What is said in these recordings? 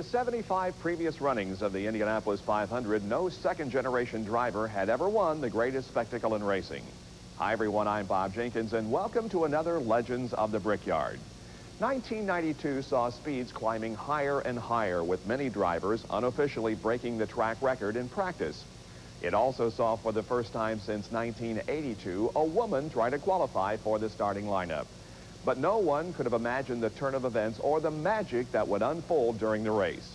the 75 previous runnings of the Indianapolis 500, no second-generation driver had ever won the greatest spectacle in racing. Hi, everyone. I'm Bob Jenkins, and welcome to another Legends of the Brickyard. 1992 saw speeds climbing higher and higher, with many drivers unofficially breaking the track record in practice. It also saw, for the first time since 1982, a woman try to qualify for the starting lineup. But no one could have imagined the turn of events or the magic that would unfold during the race.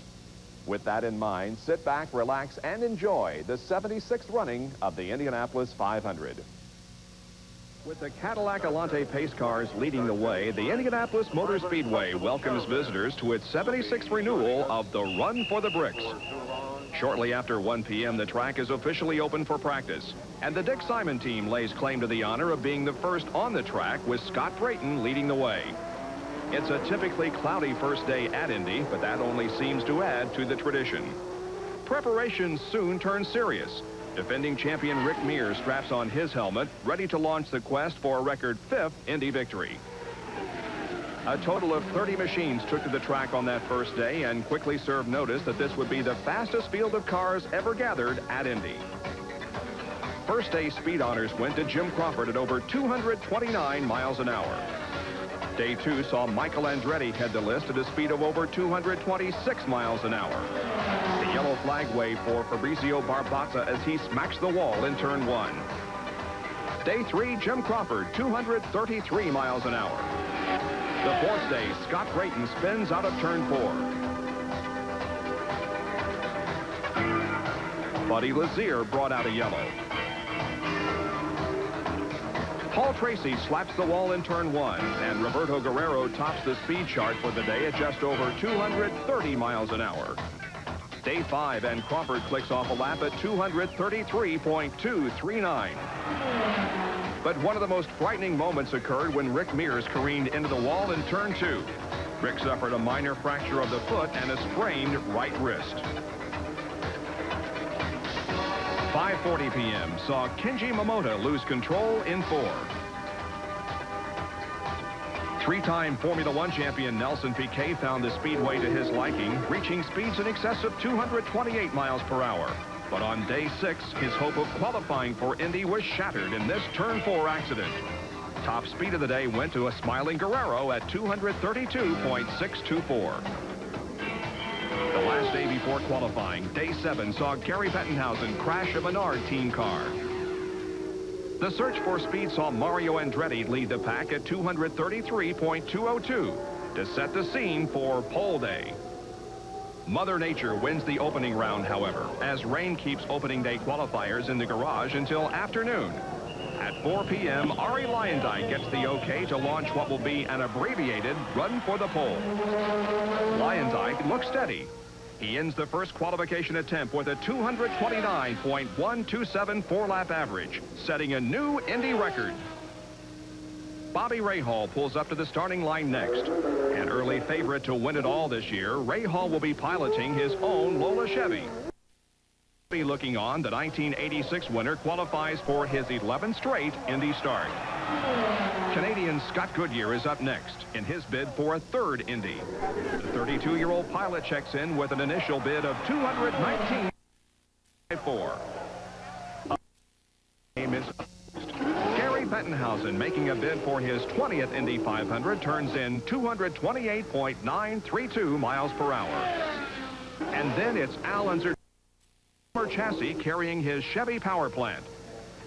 With that in mind, sit back, relax, and enjoy the 76th running of the Indianapolis 500. With the Cadillac Alante pace cars leading the way, the Indianapolis Motor Speedway welcomes visitors to its 76th renewal of the Run for the Bricks. Shortly after 1 p.m., the track is officially open for practice, and the Dick Simon team lays claim to the honor of being the first on the track, with Scott Brayton leading the way. It's a typically cloudy first day at Indy, but that only seems to add to the tradition. Preparations soon turn serious. Defending champion Rick Mears straps on his helmet, ready to launch the quest for a record 5th Indy victory. A total of 30 machines took to the track on that first day and quickly served notice that this would be the fastest field of cars ever gathered at Indy. First day speed honors went to Jim Crawford at over 229 miles an hour. Day 2 saw Michael Andretti head the list at a speed of over 226 miles an hour. The yellow flag waved for Fabrizio Barbazza as he smacks the wall in turn 1. Day 3, Jim Crawford, 233 miles an hour. The fourth day, Scott Brayton spins out of turn 4. Buddy Lazier brought out a yellow. Paul Tracy slaps the wall in turn 1, and Roberto Guerrero tops the speed chart for the day at just over 230 miles an hour. Day 5, and Crawford clicks off a lap at 233.239. But one of the most frightening moments occurred when Rick Mears careened into the wall in turn 2. Rick suffered a minor fracture of the foot and a sprained right wrist. 5:40 p.m. saw Kenji Momota lose control in 4. Three-time Formula One champion Nelson Piquet found the speedway to his liking, reaching speeds in excess of 228 miles per hour. But on day 6, his hope of qualifying for Indy was shattered in this turn 4 accident. Top speed of the day went to a smiling Guerrero at 232.624. The last day before qualifying, day 7, saw Gary Bettenhausen crash a Menard team car. The search for speed saw Mario Andretti lead the pack at 233.202 to set the scene for pole day. Mother Nature wins the opening round, however, as rain keeps opening day qualifiers in the garage until afternoon. At 4 p.m., Ari Lyondike gets the okay to launch what will be an abbreviated Run for the Pole. Lyondike looks steady. He ends the first qualification attempt with a 229.127 four-lap average, setting a new Indy record. Bobby Rahal pulls up to the starting line next. An early favorite to win it all this year, Rahal will be piloting his own Lola Chevy. Looking on, the 1986 winner qualifies for his 11th straight Indy start. Canadian Scott Goodyear is up next in his bid for a 3rd Indy. The 32-year-old pilot checks in with an initial bid of $219.4. Game is Gary Bettenhausen, making a bid for his 20th Indy 500, turns in 228.932 miles per hour. And then it's Al Unser chassis carrying his Chevy power plant.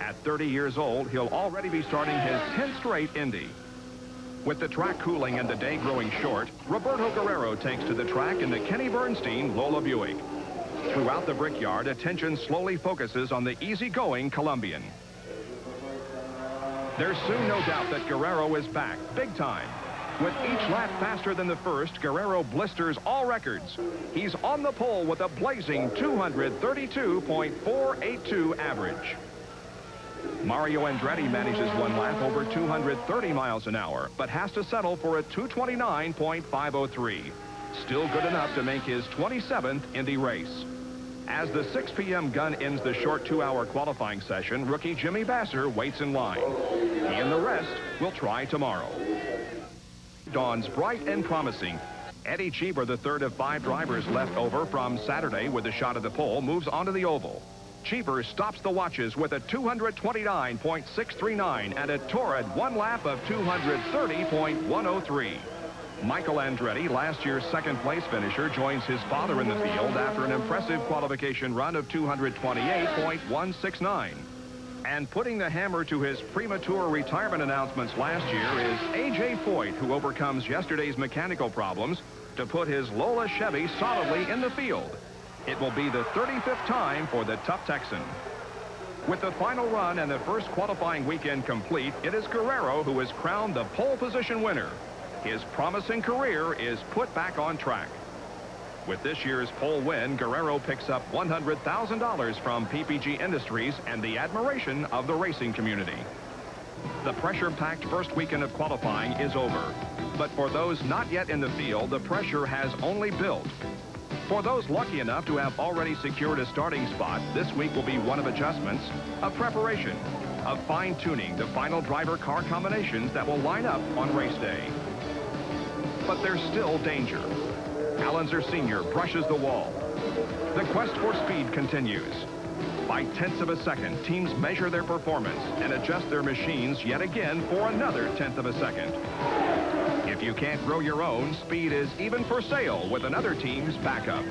At 30 years old, he'll already be starting his 10th straight Indy. With the track cooling and the day growing short, Roberto Guerrero takes to the track in the Kenny Bernstein Lola Buick. Throughout the Brickyard, attention slowly focuses on the easygoing Colombian. There's soon no doubt that Guerrero is back, big time. With each lap faster than the first, Guerrero blisters all records. He's on the pole with a blazing 232.482 average. Mario Andretti manages one lap over 230 miles an hour, but has to settle for a 229.503. Still good enough to make his 27th Indy race. As the 6 p.m. gun ends the short 2-hour qualifying session, rookie Jimmy Basser waits in line. He and the rest will try tomorrow. Dawns bright and promising. Eddie Cheever, the third of 5 drivers left over from Saturday with a shot at the pole, moves onto the oval. Cheever stops the watches with a 229.639 and a torrid one lap of 230.103. Michael Andretti, last year's second-place finisher, joins his father in the field after an impressive qualification run of 228.169. And putting the hammer to his premature retirement announcements last year is A.J. Foyt, who overcomes yesterday's mechanical problems to put his Lola Chevy solidly in the field. It will be the 35th time for the tough Texan. With the final run and the first qualifying weekend complete, it is Guerrero who is crowned the pole position winner. His promising career is put back on track. With this year's pole win, Guerrero picks up $100,000 from PPG Industries and the admiration of the racing community. The pressure-packed first weekend of qualifying is over. But for those not yet in the field, the pressure has only built. For those lucky enough to have already secured a starting spot, this week will be one of adjustments, of preparation, of fine-tuning the final driver-car combinations that will line up on race day. But there's still danger. Allenzer Sr. brushes the wall. The quest for speed continues. By tenths of a second, teams measure their performance and adjust their machines yet again for another tenth of a second. If you can't grow your own, speed is even for sale with another team's backup.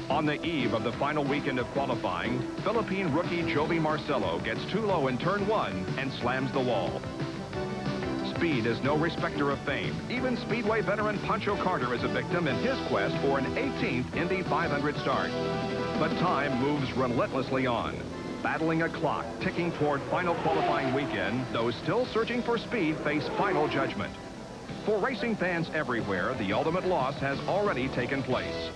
On the eve of the final weekend of qualifying, Philippine rookie Joby Marcelo gets too low in turn 1 and slams the wall. Speed is no respecter of fame. Even Speedway veteran Pancho Carter is a victim in his quest for an 18th Indy 500 start. But time moves relentlessly on. Battling a clock ticking toward final qualifying weekend, those still searching for speed face final judgment. For racing fans everywhere, the ultimate loss has already taken place.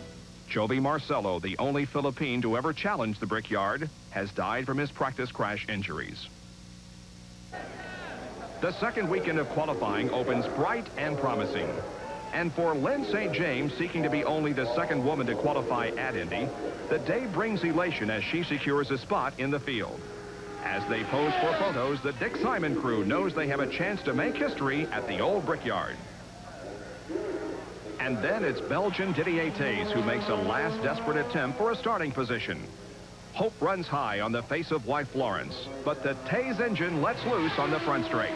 Joby Marcelo, the only Philippine to ever challenge the Brickyard, has died from his practice crash injuries. The second weekend of qualifying opens bright and promising. And for Lynn St. James, seeking to be only the second woman to qualify at Indy, the day brings elation as she secures a spot in the field. As they pose for photos, the Dick Simon crew knows they have a chance to make history at the old Brickyard. And then it's Belgian Didier Tays who makes a last desperate attempt for a starting position. Hope runs high on the face of white Florence, but the Tays engine lets loose on the front straight.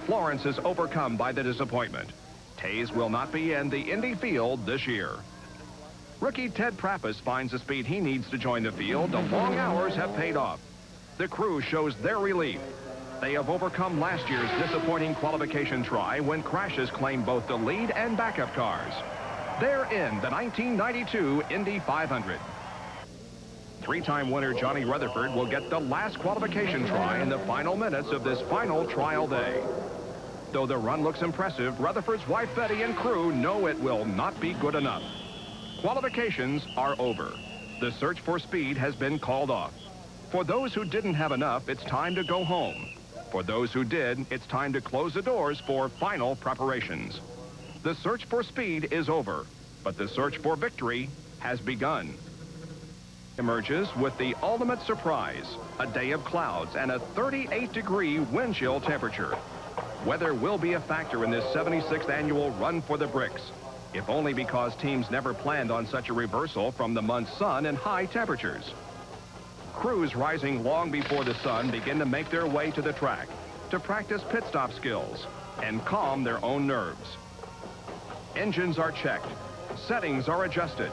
Florence is overcome by the disappointment. Tays will not be in the Indy field this year. Rookie Ted Prappis finds the speed he needs to join the field. The long hours have paid off. The crew shows their relief. They have overcome last year's disappointing qualification try when crashes claimed both the lead and backup cars. They're in the 1992 Indy 500. Three-time winner Johnny Rutherford will get the last qualification try in the final minutes of this final trial day. Though the run looks impressive, Rutherford's wife Betty and crew know it will not be good enough. Qualifications are over. The search for speed has been called off. For those who didn't have enough, it's time to go home. For those who did, it's time to close the doors for final preparations. The search for speed is over, but the search for victory has begun. Emerges with the ultimate surprise, a day of clouds and a 38-degree wind chill temperature. Weather will be a factor in this 76th annual Run for the Bricks, if only because teams never planned on such a reversal from the month's sun and high temperatures. Crews rising long before the sun begin to make their way to the track to practice pit stop skills and calm their own nerves. Engines are checked, settings are adjusted.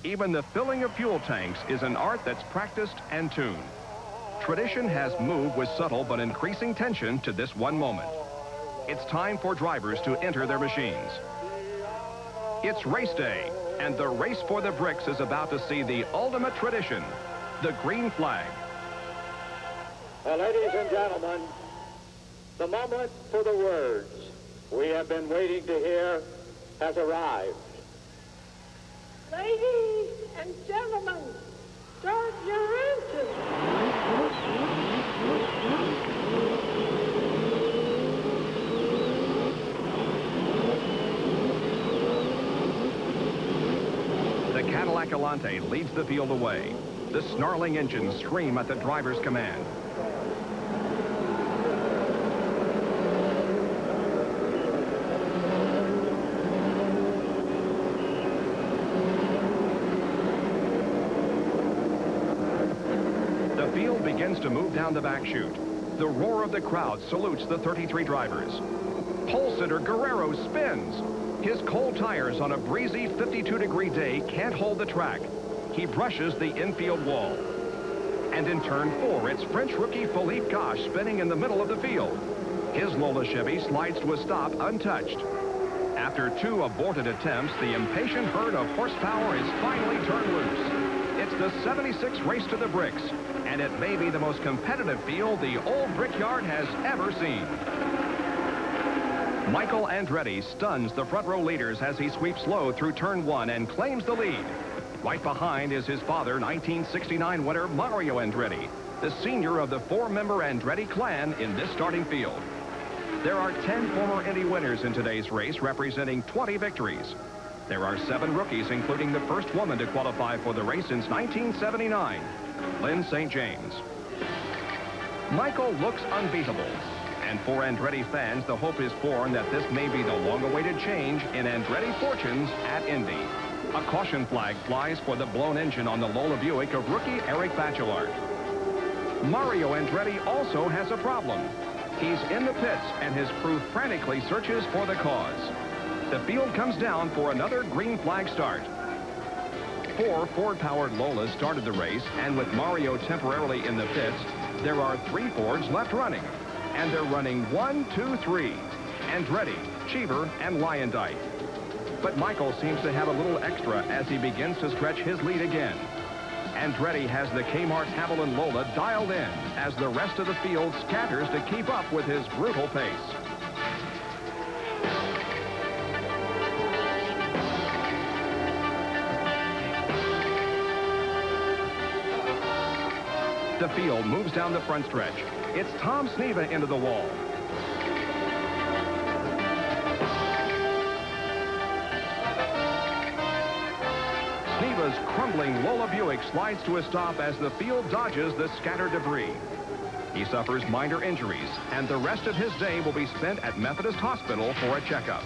Even the filling of fuel tanks is an art that's practiced and tuned. Tradition has moved with subtle but increasing tension to this one moment. It's time for drivers to enter their machines. It's race day, and the race for the bricks is about to see the ultimate tradition, the green flag. Well, ladies and gentlemen, the moment for the words we have been waiting to hear has arrived. Ladies and gentlemen, start your engines. The Cadillac Elante leads the field away. The snarling engines scream at the driver's command. field begins to move down the back chute. The roar of the crowd salutes the 33 drivers. Pole sitter Guerrero spins. His cold tires on a breezy 52-degree day can't hold the track. He brushes the infield wall. And in turn 4, it's French rookie Philippe Gosh spinning in the middle of the field. His Lola Chevy slides to a stop untouched. After 2 aborted attempts, the impatient herd of horsepower is finally turned loose. It's the 76 race to the bricks, and it may be the most competitive field the old Brickyard has ever seen. Michael Andretti stuns the front row leaders as he sweeps low through turn 1 and claims the lead. Right behind is his father, 1969 winner Mario Andretti, the senior of the 4-member Andretti clan in this starting field. There are 10 former Indy winners in today's race, representing 20 victories. There are 7 rookies, including the first woman to qualify for the race since 1979, Lynn St. James. Michael looks unbeatable. And for Andretti fans, the hope is born that this may be the long-awaited change in Andretti fortunes at Indy. A caution flag flies for the blown engine on the Lola Buick of rookie Eric Bachelard. Mario Andretti also has a problem. He's in the pits, and his crew frantically searches for the cause. The field comes down for another green flag start. 4 Ford-powered Lolas started the race, and with Mario temporarily in the pits, there are 3 Fords left running. And they're running 1, 2, 3. Andretti, Cheever, and Lyondike. But Michael seems to have a little extra as he begins to stretch his lead again. Andretti has the Kmart Haviland Lola dialed in as the rest of the field scatters to keep up with his brutal pace. The field moves down the front stretch. It's Tom Sneva into the wall. Sneva's crumbling Lola Buick slides to a stop as the field dodges the scattered debris. He suffers minor injuries, and the rest of his day will be spent at Methodist Hospital for a checkup.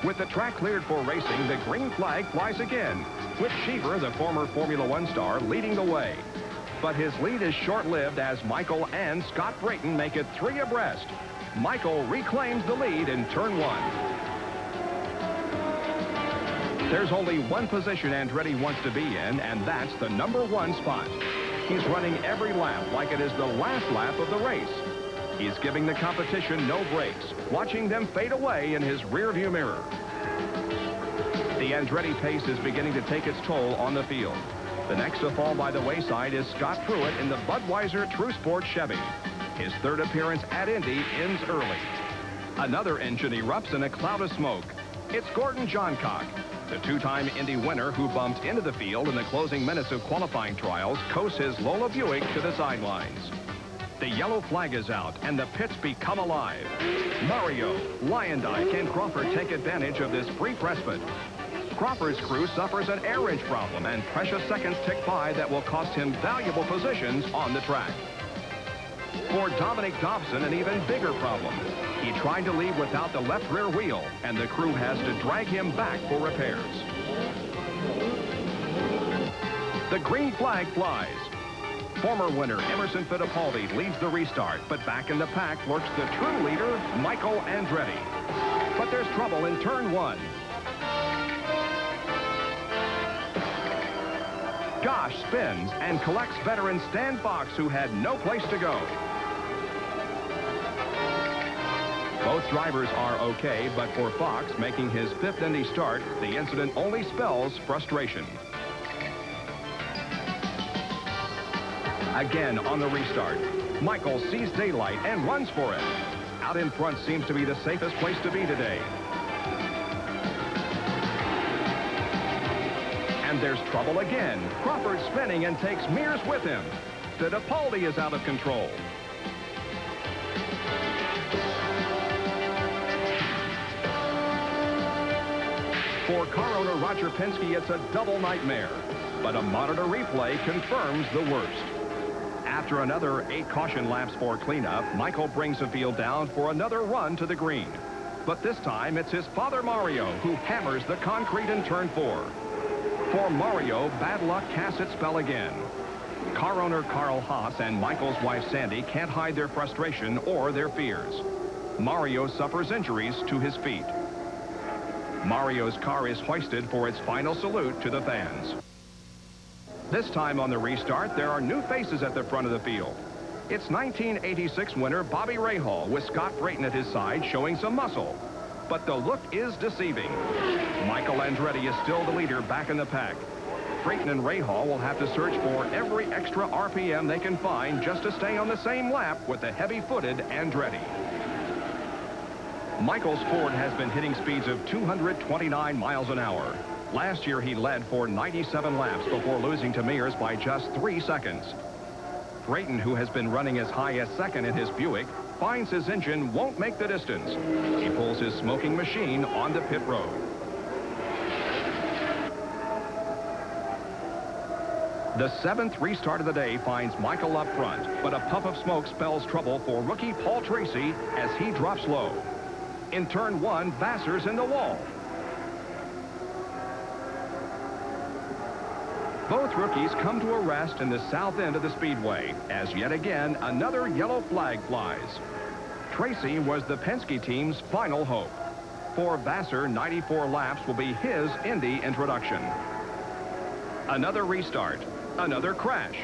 With the track cleared for racing, the green flag flies again, with Cheever, the former Formula One star, leading the way. But his lead is short-lived as Michael and Scott Brayton make it 3 abreast. Michael reclaims the lead in turn 1. There's only one position Andretti wants to be in, and that's the number 1 spot. He's running every lap like it is the last lap of the race. He's giving the competition no breaks, watching them fade away in his rearview mirror. The Andretti pace is beginning to take its toll on the field. The next to fall by the wayside is Scott Pruitt in the Budweiser True Sport Chevy. His 3rd appearance at Indy ends early. Another engine erupts in a cloud of smoke. It's Gordon Johncock, the 2-time Indy winner who bumped into the field in the closing minutes of qualifying trials, coasts his Lola Buick to the sidelines. The yellow flag is out, and the pits become alive. Mario, Lyondike, and Crawford take advantage of this brief respite. Crawford's crew suffers an air wrench problem, and precious seconds tick by that will cost him valuable positions on the track. For Dominic Dobson, an even bigger problem. He tried to leave without the left rear wheel, and the crew has to drag him back for repairs. The green flag flies. Former winner Emerson Fittipaldi leads the restart, but back in the pack lurks the true leader, Michael Andretti. But there's trouble in turn 1. Gosh spins and collects veteran Stan Fox, who had no place to go. Both drivers are okay, but for Fox, making his 5th Indy start, the incident only spells frustration. Again on the restart, Michael sees daylight and runs for it. Out in front seems to be the safest place to be today. And there's trouble again. Crawford spinning and takes Mears with him. Fittipaldi is out of control. For car owner Roger Penske, it's a double nightmare. But a monitor replay confirms the worst. After another 8 caution laps for cleanup, Michael brings the field down for another run to the green. But this time, it's his father Mario who hammers the concrete in turn 4. For Mario, bad luck casts its spell again. Car owner Carl Haas and Michael's wife Sandy can't hide their frustration or their fears. Mario suffers injuries to his feet. Mario's car is hoisted for its final salute to the fans. This time on the restart, there are new faces at the front of the field. It's 1986 winner Bobby Rahal with Scott Brayton at his side showing some muscle. But the look is deceiving. Michael Andretti is still the leader back in the pack. Brayton and Rahal will have to search for every extra RPM they can find just to stay on the same lap with the heavy-footed Andretti. Michael's Ford has been hitting speeds of 229 miles an hour. Last year he led for 97 laps before losing to Mears by just 3 seconds. Brayton, who has been running as high as second in his Buick, finds his engine won't make the distance. He pulls his smoking machine on the pit road. The 7th restart of the day finds Michael up front, but a puff of smoke spells trouble for rookie Paul Tracy as he drops low. In turn 1, Vassar's in the wall. Both rookies come to a rest in the south end of the speedway as yet again another yellow flag flies. Tracy was the Penske team's final hope. For Vassar, 94 laps will be his Indy introduction. Another restart, another crash.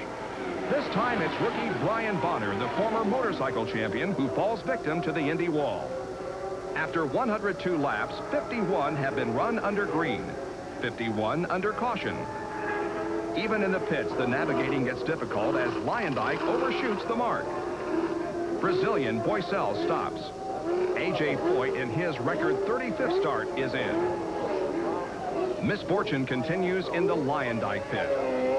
This time it's rookie Brian Bonner, the former motorcycle champion, who falls victim to the Indy wall. After 102 laps, 51 have been run under green, 51 under caution. Even in the pits, the navigating gets difficult as Lyondike overshoots the mark. Brazilian Boycel stops. A.J. Foyt, in his record 35th start, is in. Misfortune continues in the Lyondike pit.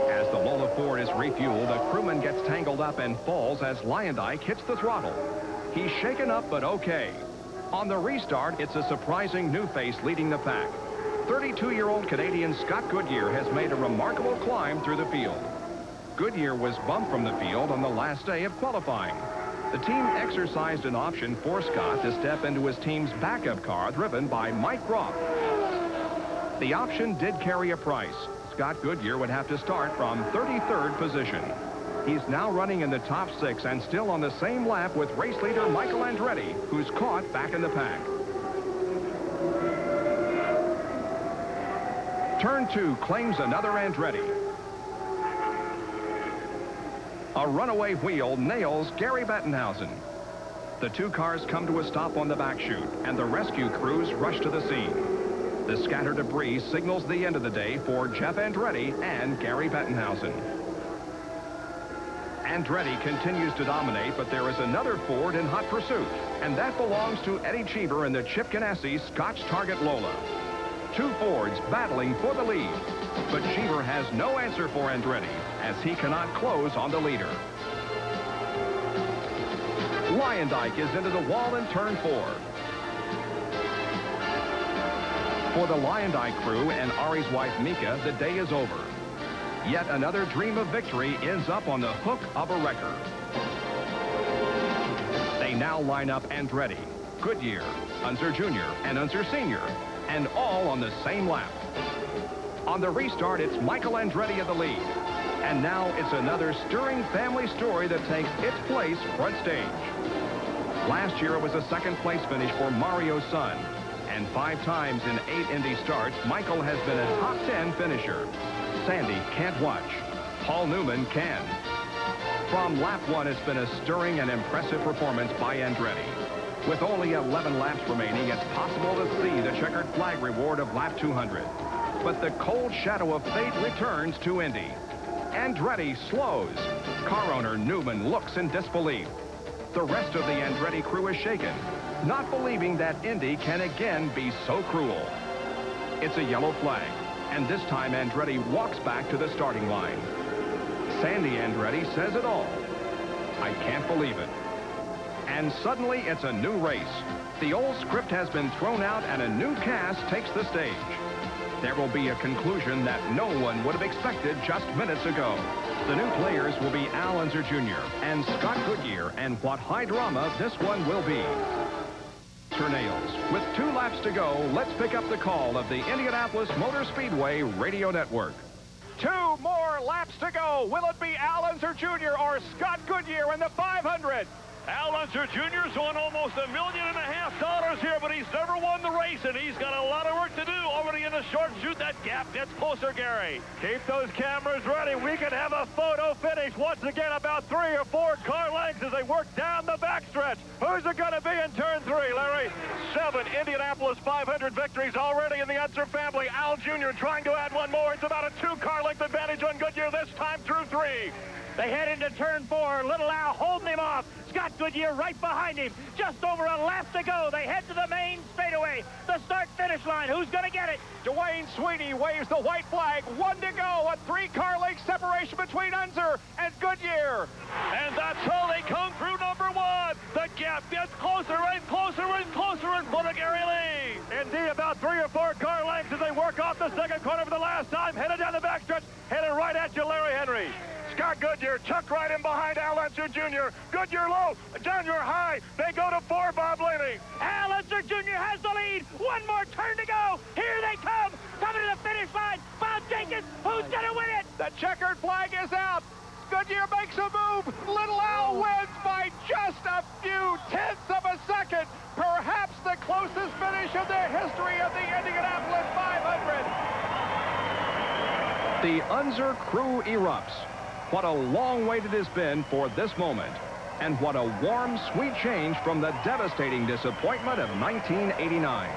As the Lola Ford is refueled, a crewman gets tangled up and falls as Lyondike hits the throttle. He's shaken up, but okay. On the restart, it's a surprising new face leading the pack. 32-year-old Canadian Scott Goodyear has made a remarkable climb through the field. Goodyear was bumped from the field on the last day of qualifying. The team exercised an option for Scott to step into his team's backup car driven by Mike Groff. The option did carry a price. Scott Goodyear would have to start from 33rd position. He's now running in the top 6 and still on the same lap with race leader Michael Andretti, who's caught back in the pack. Turn 2 claims another Andretti. A runaway wheel nails Gary Bettenhausen. The two cars come to a stop on the back chute, and the rescue crews rush to the scene. The scattered debris signals the end of the day for Jeff Andretti and Gary Bettenhausen. Andretti continues to dominate, but there is another Ford in hot pursuit, and that belongs to Eddie Cheever in the Chip Ganassi Scotch Target Lola. Two Fords battling for the lead, but Cheever has no answer for Andretti as he cannot close on the leader. Lyondike is into the wall in turn 4. For the Lyondike crew and Ari's wife Mika, the day is over. Yet another dream of victory ends up on the hook of a wrecker. They now line up Andretti, Goodyear, Unser Jr., and Unser Sr., and all on the same lap. On the restart, it's Michael Andretti at the lead. And now it's another stirring family story that takes its place front stage. Last year, it was a second-place finish for Mario's son. And 5 times in 8 Indy starts, Michael has been a top 10 finisher. Sandy can't watch. Paul Newman can. From lap 1, it's been a stirring and impressive performance by Andretti. With only 11 laps remaining, it's possible to see the checkered flag reward of lap 200. But the cold shadow of fate returns to Indy. Andretti slows. Car owner Newman looks in disbelief. The rest of the Andretti crew is shaken, not believing that Indy can again be so cruel. It's a yellow flag, and this time Andretti walks back to the starting line. Sandy Andretti says it all. I can't believe it. And suddenly it's a new race. The old script has been thrown out and a new cast takes the stage. There will be a conclusion that no one would have expected just minutes ago. The new players will be Al Unser Jr. and Scott Goodyear, and what high drama this one will be. Nails. With 2 laps to go, let's pick up the call of the Indianapolis Motor Speedway Radio Network. 2 more laps to go. Will it be Al Unser Jr. or Scott Goodyear in the 500? Al Unser Jr.'s won almost $1.5 million here, but he's never won the race, and he's got a lot of work to do. Already in the short chute, that gap gets closer, Gary. Keep those cameras ready. We can have a photo finish once again, about 3 or 4 car lengths as they work down the backstretch. Who's it going to be in turn 3, Larry? 7 Indianapolis 500 victories already in the Unser family. Al Jr. trying to add one more. It's about a 2-car length advantage on Goodyear this time through 3. They head into turn 4. Little Al holding him off. Scott Goodyear right behind him. Just over a lap to go. They head to the main straightaway. The start-finish line. Who's going to get it? Dwayne Sweeney waves the white flag. 1 to go. A 3-car length separation between Unser and Goodyear. And that's how they come through number 1. The gap gets closer and closer and closer in front of Gary Lee. Indeed, about 3 or 4 car lengths as they work off the second corner for the last time. Headed down the backstretch. Headed right at you, Larry Henry. Scott Goodyear tucked right in behind Al Unser Jr. Goodyear low, Jr. high. They go to 4, Bob Blaney. Al Unser Jr. has the lead. 1 more turn to go. Here they come. Coming to the finish line. Bob Jenkins, who's going to win it? The checkered flag is out. Goodyear makes a move. Little Al wins by just a few tenths of a second. Perhaps the closest finish in the history of the Indianapolis 500. The Unser crew erupts. What a long wait it has been for this moment. And what a warm, sweet change from the devastating disappointment of 1989.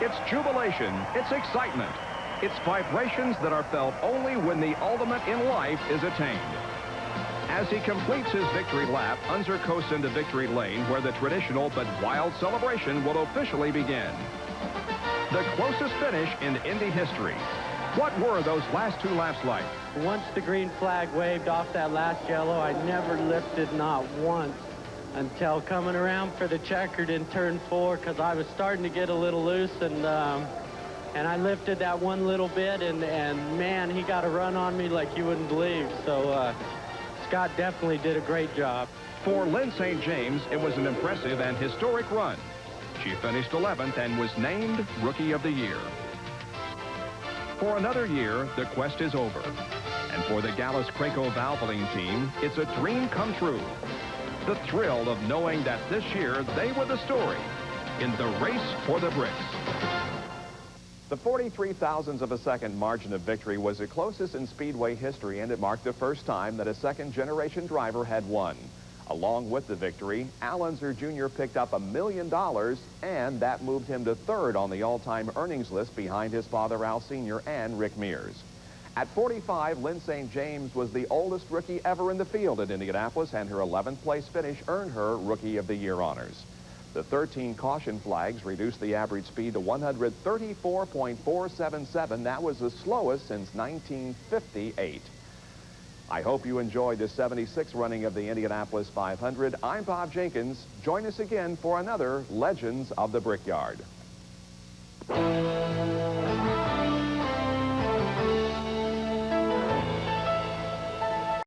It's jubilation, it's excitement, it's vibrations that are felt only when the ultimate in life is attained. As he completes his victory lap, Unser coasts into victory lane where the traditional but wild celebration will officially begin. The closest finish in Indy history. What were those last 2 laps like? Once the green flag waved off that last yellow, I never lifted, not once, until coming around for the checkered in turn 4, because I was starting to get a little loose, and I lifted that one little bit, and man, he got a run on me like you wouldn't believe. So Scott definitely did a great job. For Lynn St. James, it was an impressive and historic run. She finished 11th and was named Rookie of the Year. For another year, the quest is over. And for the Gallus-Craco Valvoline team, it's a dream come true. The thrill of knowing that this year they were the story in the race for the bricks. The 43 thousandths of a second margin of victory was the closest in Speedway history, and it marked the first time that a second-generation driver had won. Along with the victory, Al Unser Jr. picked up $1 million, and that moved him to 3rd on the all-time earnings list behind his father Al Sr. and Rick Mears. At 45, Lynn St. James was the oldest rookie ever in the field at Indianapolis, and her 11th place finish earned her Rookie of the Year honors. The 13 caution flags reduced the average speed to 134.477. That was the slowest since 1958. I hope you enjoyed the 76th running of the Indianapolis 500. I'm Bob Jenkins. Join us again for another Legends of the Brickyard.